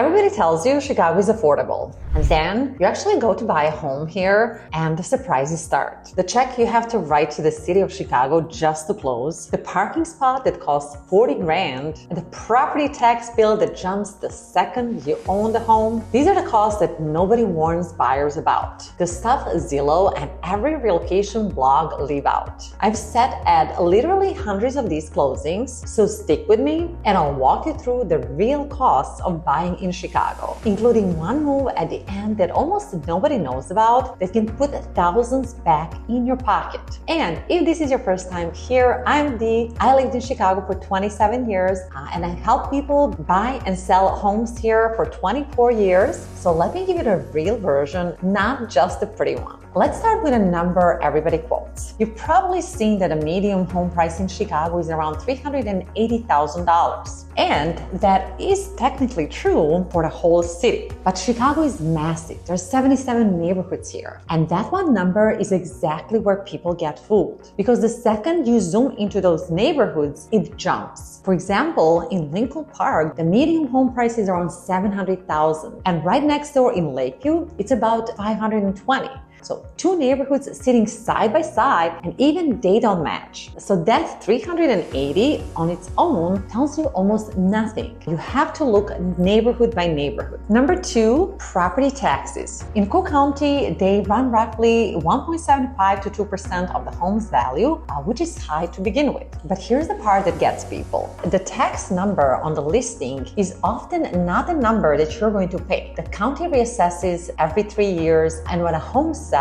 Everybody tells you Chicago is affordable. And then you actually go to buy a home here and the surprises start. The check you have to write to the city of Chicago just to close, the parking spot that costs 40 grand, and the property tax bill that jumps the second you own the home. These are the costs that nobody warns buyers about. The stuff Zillow and every relocation blog leave out. I've sat at literally hundreds of these closings, so stick with me and I'll walk you through the real costs of buying in Chicago, including one move at the end that almost nobody knows about that can put thousands back in your pocket. And if this is your first time here, I'm Dee. I lived in Chicago for 27 years and I help people buy and sell homes here for 24 years. So let me give you the real version, not just the pretty one. Let's start with a number everybody quotes. You've probably seen that a median home price in Chicago is around $380,000. And that is technically true for the whole city. But Chicago is massive. There's 77 neighborhoods here. And that one number is exactly where people get fooled. Because the second you zoom into those neighborhoods, it jumps. For example, in Lincoln Park, the median home price is around $700,000. And right next door in Lakeview, it's about $520,000. So two neighborhoods sitting side by side and even they don't match. So that 380 on its own tells you almost nothing. You have to look neighborhood by neighborhood. Number two, property taxes. In Cook County, they run roughly 1.75 to 2% of the home's value, which is high to begin with. But here's the part that gets people. The tax number on the listing is often not the number that you're going to pay. The county reassesses every 3 years, and when a home sells,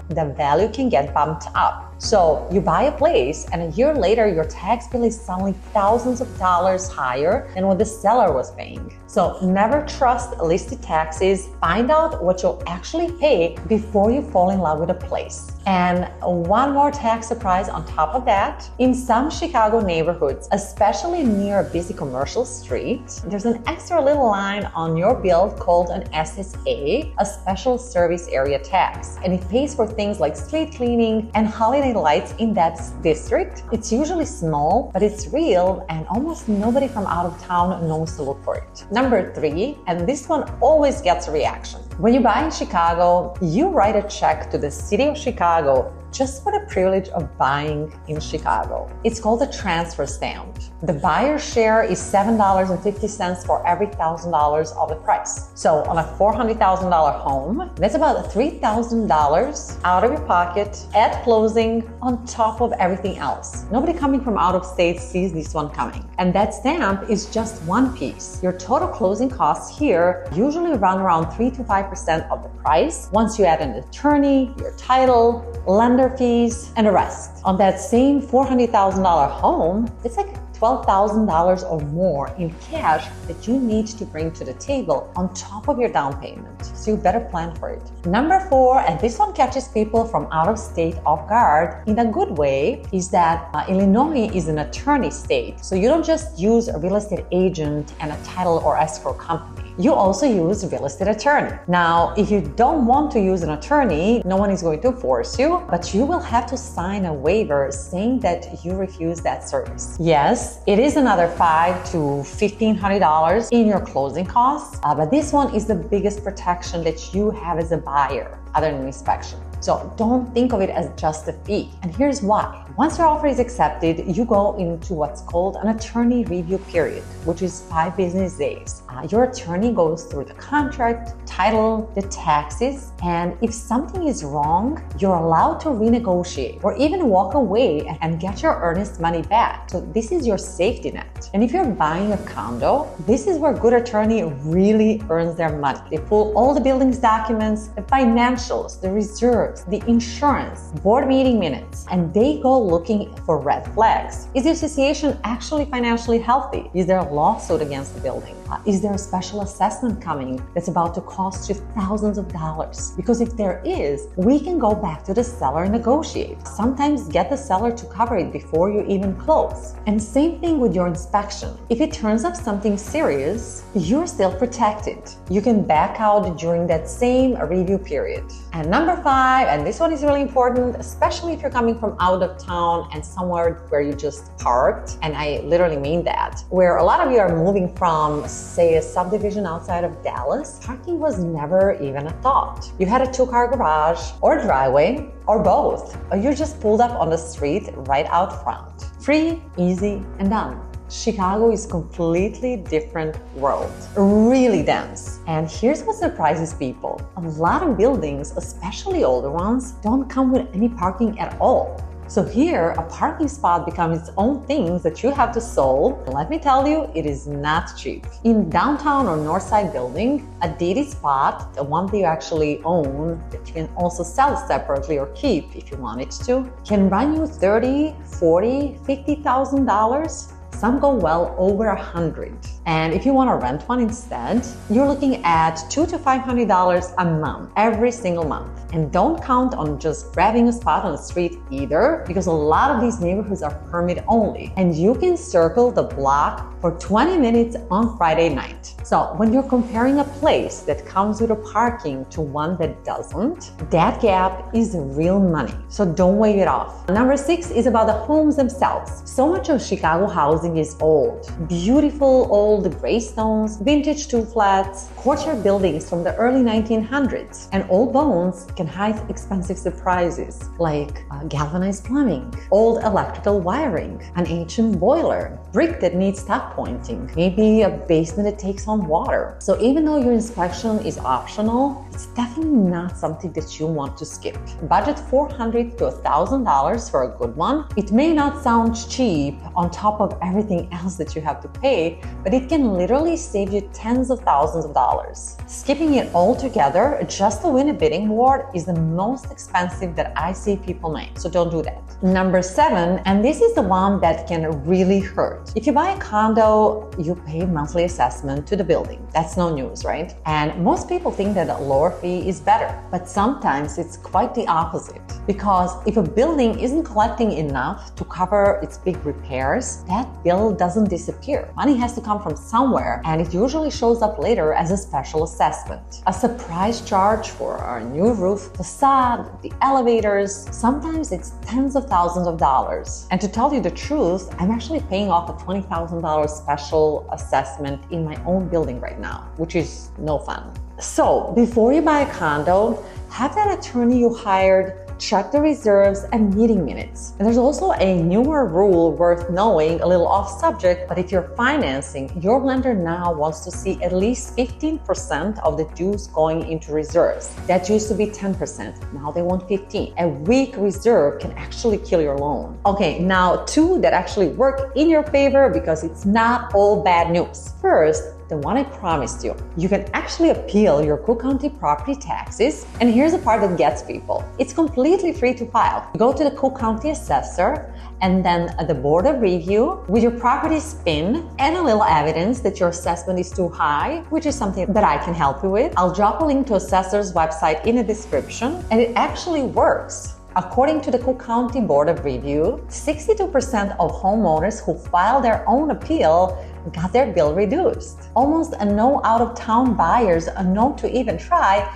the value can get bumped up. So you buy a place and a year later, your tax bill is suddenly thousands of dollars higher than what the seller was paying. So never trust listed taxes. Find out what you'll actually pay before you fall in love with a place. And one more tax surprise on top of that. In some Chicago neighborhoods, especially near a busy commercial street, there's an extra little line on your bill called an SSA, a special service area tax. And it pays for things like street cleaning and holiday lights in that district. It's usually small, but it's real and almost nobody from out of town knows to look for it. Number three, and this one always gets a reaction. When you buy in Chicago, you write a check to the city of Chicago just for the privilege of buying in Chicago. It's called a transfer stamp. The buyer's share is $7.50 for every $1,000 of the price. So on a $400,000 home, that's about $3,000 out of your pocket at closing on top of everything else. Nobody coming from out of state sees this one coming. And that stamp is just one piece. Your total closing costs here usually run around 3 to 5% of the price once you add an attorney, your title, lender fees, and the rest. On that same $400,000 home, it's like $12,000 or more in cash that you need to bring to the table on top of your down payment. So you better plan for it. Number four, and this one catches people from out of state off guard in a good way, is that Illinois is an attorney state. So you don't just use a real estate agent and a title or escrow company. You also use a real estate attorney. Now, if you don't want to use an attorney, no one is going to force you, but you will have to sign a waiver saying that you refuse that service. Yes, it is another $500 to $1,500 in your closing costs, but this one is the biggest protection that you have as a buyer, other than inspection. So don't think of it as just a fee. And here's why. Once your offer is accepted, you go into what's called an attorney review period, which is 5 business days. Your attorney goes through the contract, title, the taxes, and if something is wrong, you're allowed to renegotiate or even walk away and get your earnest money back. So this is your safety net. And if you're buying a condo, this is where good attorney really earns their money. They pull all the building's documents, the financials, the reserves, the insurance, board meeting minutes, and they go looking for red flags. Is the association actually financially healthy? Is there a lawsuit against the building? Is there a special assessment coming that's about to cost you thousands of dollars? Because if there is, we can go back to the seller and negotiate. Sometimes get the seller to cover it before you even close. And same thing with your inspection. If it turns up something serious, you're still protected. You can back out during that same review period. And number 5, and this one is really important, especially if you're coming from out of town and somewhere where you just parked, and I literally mean that, where a lot of you are moving from say a subdivision outside of Dallas, parking was never even a thought. You had a 2-car garage or driveway or both, or you just pulled up on the street right out front. Free, easy, and done. Chicago is a completely different world, really dense. And here's what surprises people. A lot of buildings, especially older ones, don't come with any parking at all. So here, a parking spot becomes its own thing that you have to solve. Let me tell you, it is not cheap. In downtown or northside building, a deeded spot, the one that you actually own, that you can also sell separately or keep if you wanted to, can run you $30,000, $40,000, $50,000. Some go well over 100. And if you want to rent one instead, you're looking at $200 to $500 a month, every single month. And don't count on just grabbing a spot on the street either, because a lot of these neighborhoods are permit only. And you can circle the block for 20 minutes on Friday night. So when you're comparing a place that comes with a parking to one that doesn't, that gap is real money. So don't wave it off. Number 6 is about the homes themselves. So much of Chicago housing is old. Beautiful old gray stones, vintage 2-flats, courtyard buildings from the early 1900s. And old bones can hide expensive surprises like galvanized plumbing, old electrical wiring, an ancient boiler, brick that needs tuck pointing, maybe a basement that takes on water. So even though your inspection is optional, it's definitely not something that you want to skip. Budget $400 to $1,000 for a good one. It may not sound cheap on top of everything else that you have to pay, but it can literally save you tens of thousands of dollars. Skipping it all together just to win a bidding war is the most expensive that I see people make, so don't do that. Number 7, and this is the one that can really hurt. If you buy a condo, you pay monthly assessment to the building. That's no news, right? And most people think that a lower fee is better, but sometimes it's quite the opposite. Because if a building isn't collecting enough to cover its big repairs, that bill doesn't disappear. Money has to come from somewhere, and it usually shows up later as a special assessment. A surprise charge for a new roof, facade, the elevators. Sometimes it's tens of thousands of dollars. And to tell you the truth, I'm actually paying off a $20,000 special assessment in my own building right now, which is no fun. So before you buy a condo, have that attorney you hired check the reserves and meeting minutes. And there's also a newer rule worth knowing, a little off subject, but if you're financing, your lender now wants to see at least 15% of the dues going into reserves. That used to be 10%. Now they want 15. A weak reserve can actually kill your loan. Okay, now 2 that actually work in your favor because it's not all bad news. First, the one I promised you. You can actually appeal your Cook County property taxes, and here's the part that gets people. It's completely free to file. You go to the Cook County assessor and then the board of review with your property spin and a little evidence that your assessment is too high, which is something that I can help you with. I'll drop a link to assessor's website in the description, and it actually works. According to the Cook County Board of Review, 62% of homeowners who filed their own appeal got their bill reduced. Almost no out-of-town buyers are known to even try,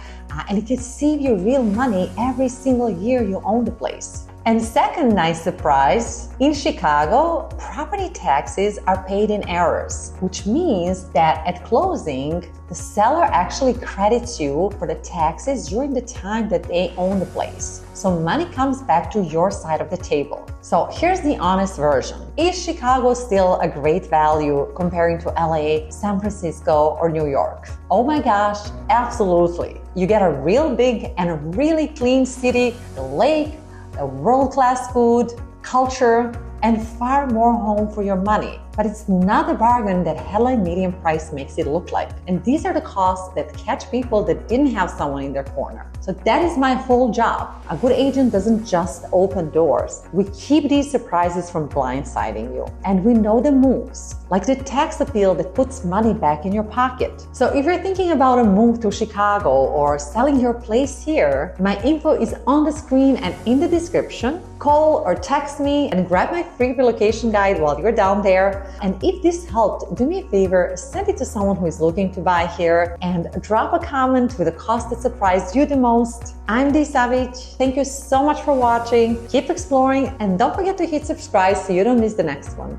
and it can save you real money every single year you own the place. And second nice surprise, in Chicago, property taxes are paid in arrears, which means that at closing, the seller actually credits you for the taxes during the time that they own the place. So money comes back to your side of the table. So here's the honest version. Is Chicago still a great value comparing to LA, San Francisco, or New York? Oh my gosh, absolutely. You get a real big and a really clean city, the lake, a world-class food, culture, and far more home for your money. But it's not the bargain that headline median price makes it look like. And these are the costs that catch people that didn't have someone in their corner. So that is my whole job. A good agent doesn't just open doors. We keep these surprises from blindsiding you. And we know the moves, like the tax appeal that puts money back in your pocket. So if you're thinking about a move to Chicago or selling your place here, my info is on the screen and in the description. Call or text me and grab my free relocation guide while you're down there. And if this helped, do me a favor, send it to someone who is looking to buy here and drop a comment with a cost that surprised you the most. I'm Dee Savic. Thank you so much for watching. Keep exploring and don't forget to hit subscribe so you don't miss the next one.